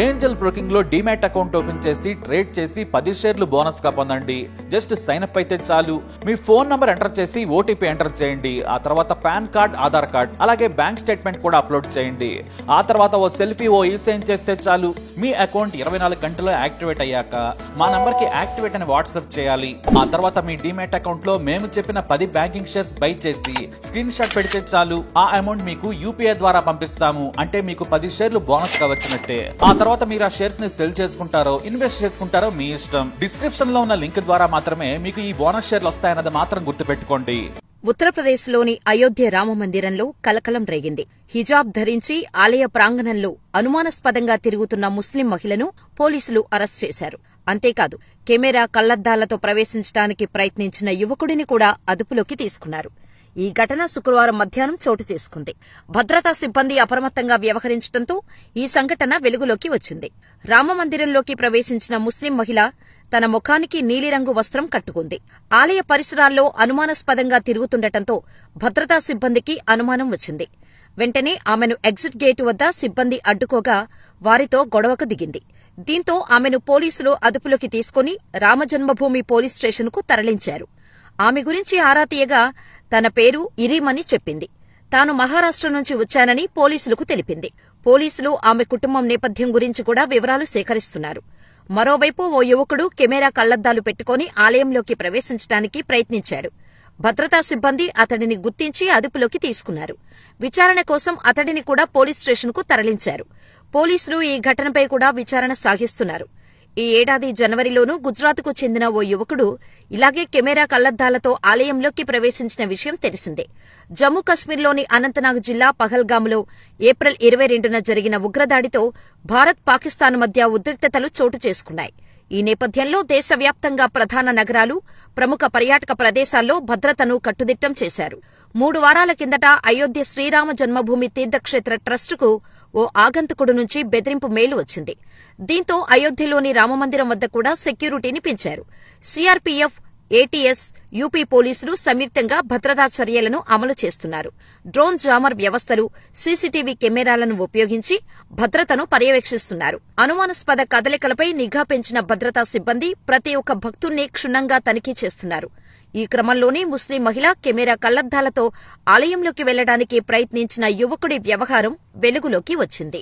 Angel broking లో demat account open చేసి trade చేసి 10 షేర్లు బోనస్ గా పొందండి. జస్ట్ సైన్ అప్ అయితే చాలు. మీ ఫోన్ నంబర్ ఎంటర్ చేసి ఓటీపీ ఎంటర్ చేయండి. ఆ తర్వాత పాన్ కార్డ్, ఆధార్ కార్డ్, అలాగే బ్యాంక్ స్టేట్మెంట్ కూడా అప్లోడ్ చేయండి. ఆ తర్వాత ఓ సెల్ఫీ, ఓ ఈ-సైన్ చేస్తే చాలు. మీ అకౌంట్ 24 గంటల్లో యాక్టివేట్ అయ్యాక మా నంబర్ కి యాక్టివేట్ అని వాట్సాప్ చేయాలి. ఆ తర్వాత మీ డీమ్యాట్ అకౌంట్ లో మేము చెప్పిన 10 బ్యాంకింగ్ షేర్స్ బై చేసి స్క్రీన్ షాట్ పెడితే చాలు. ఆ అమౌంట్ మీకు యూపీఐ ద్వారా పంపిస్తాము. అంటే మీకు 10 షేర్లు బోనస్ గా వచ్చినట్టే. ఆ తర్వాత మీరు ఆ షేర్స్ ని సెల్ చేసుకుంటారో ఇన్వెస్ట్ చేసుకుంటారో మీ ఇష్టం. డిస్క్రిప్షన్ లో ఉన్న లింక్ ద్వారా మాత్రమే మీకు ఈ బోనస్ షేర్లు వస్తాయన్నది మాత్రం గుర్తుపెట్టుకోండి. ఉత్తరప్రదేశ్లోని అయోధ్య రామ మందిరంలో కలకలం రేగింది. హిజాబ్ ధరించి ఆలయ ప్రాంగణంలో అనుమానాస్పదంగా తిరుగుతున్న ముస్లిం మహిళను పోలీసులు అరెస్ట్ చేశారు. అంతేకాదు, కెమెరా కళ్లద్దాలతో ప్రవేశించడానికి ప్రయత్నించిన యువకుడిని కూడా అదుపులోకి తీసుకున్నారు. ఈ ఘటన శుక్రవారం మధ్యాహ్నం చోటు చేసుకుంది. భద్రతా సిబ్బంది అప్రమత్తంగా వ్యవహరించడంతో ఈ సంఘటన వెలుగులోకి వచ్చింది. రామమందిరంలోకి ప్రవేశించిన ముస్లిం మహిళ తన ముఖానికి నీలిరంగు వస్త్రం కట్టుకుంది. ఆలయ పరిసరాల్లో అనుమానాస్పదంగా తిరుగుతుండటంతో భద్రతా సిబ్బందికి అనుమానం వచ్చింది. వెంటనే ఆమెను ఎగ్జిట్ గేటు వద్ద సిబ్బంది అడ్డుకోగా వారితో గొడవకు దిగింది. దీంతో ఆమెను పోలీసులు అదుపులోకి తీసుకుని రామజన్మభూమి పోలీస్ స్టేషన్కు తరలించారు. ఆమె గురించి ఆరా తీయగా తన పేరు ఇరీమని చెప్పింది. తాను మహారాష్ట్ర నుంచి వచ్చానని పోలీసులకు తెలిపింది. పోలీసులు ఆమె కుటుంబం నేపథ్యం గురించి కూడా వివరాలు సేకరిస్తున్నారు. మరోవైపు ఓ యువకుడు కెమెరా కళ్లద్దాలు పెట్టుకుని ఆలయంలోకి ప్రవేశించడానికి ప్రయత్నించాడు. భద్రతా సిబ్బంది అతడిని గుర్తించి అదుపులోకి తీసుకున్నారు. విచారణ కోసం అతడిని కూడా పోలీస్ స్టేషన్కు తరలించారు. పోలీసులు ఈ ఘటనపై కూడా విచారణ సాగిస్తున్నారు. ఈ ఏడాది జనవరిలోనూ గుజరాత్కు చెందిన ఓ యువకుడు ఇలాగే కెమెరా కళ్లద్దాలతో ఆలయంలోకి ప్రవేశించిన విషయం తెలిసిందే. జమ్మూ కశ్మీర్లోని అనంతనాగ్ జిల్లా పహల్గామ్లో ఏప్రిల్ 22న జరిగిన ఉగ్రదాడితో భారత్, పాకిస్తాన్ మధ్య ఉద్రిక్తతలు చోటు చేసుకున్నాయి. ఈ నేపథ్యంలో దేశవ్యాప్తంగా ప్రధాన నగరాలు, ప్రముఖ పర్యాటక ప్రదేశాల్లో భద్రతను కట్టుదిట్టం చేశారు. 3 వారాల కిందట అయోధ్య శ్రీరామ జన్మభూమి తీర్థక్షేత్ర ట్రస్టుకు ఓ ఆగంతుకుడు నుంచి బెదిరింపు మెయిల్ వచ్చింది. దీంతో అయోధ్యలోని రామమందిరం వద్ద కూడా సెక్యూరిటీని పెంచారు. సీఆర్పీఎఫ్, ఏటీఎస్, యూపీ పోలీసులు సంయుక్తంగా భద్రతా చర్యలను అమలు చేస్తున్నారు. డ్రోన్ జామర్ వ్యవస్థలు, సీసీటీవీ కెమెరాలను ఉపయోగించి భద్రతను పర్యవేక్షిస్తున్నారు. అనుమానాస్పద కదలికలపై నిఘా పెంచిన భద్రతా సిబ్బంది ప్రతి ఒక్క భక్తుణ్ణి క్షుణ్ణంగా తనిఖీ చేస్తున్నారు. ఈ క్రమంలోనే ముస్లిం మహిళ కెమెరా కళ్లద్దాలతో ఆలయంలోకి వెళ్లడానికి ప్రయత్నించిన యువకుడి వ్యవహారం వెలుగులోకి వచ్చింది.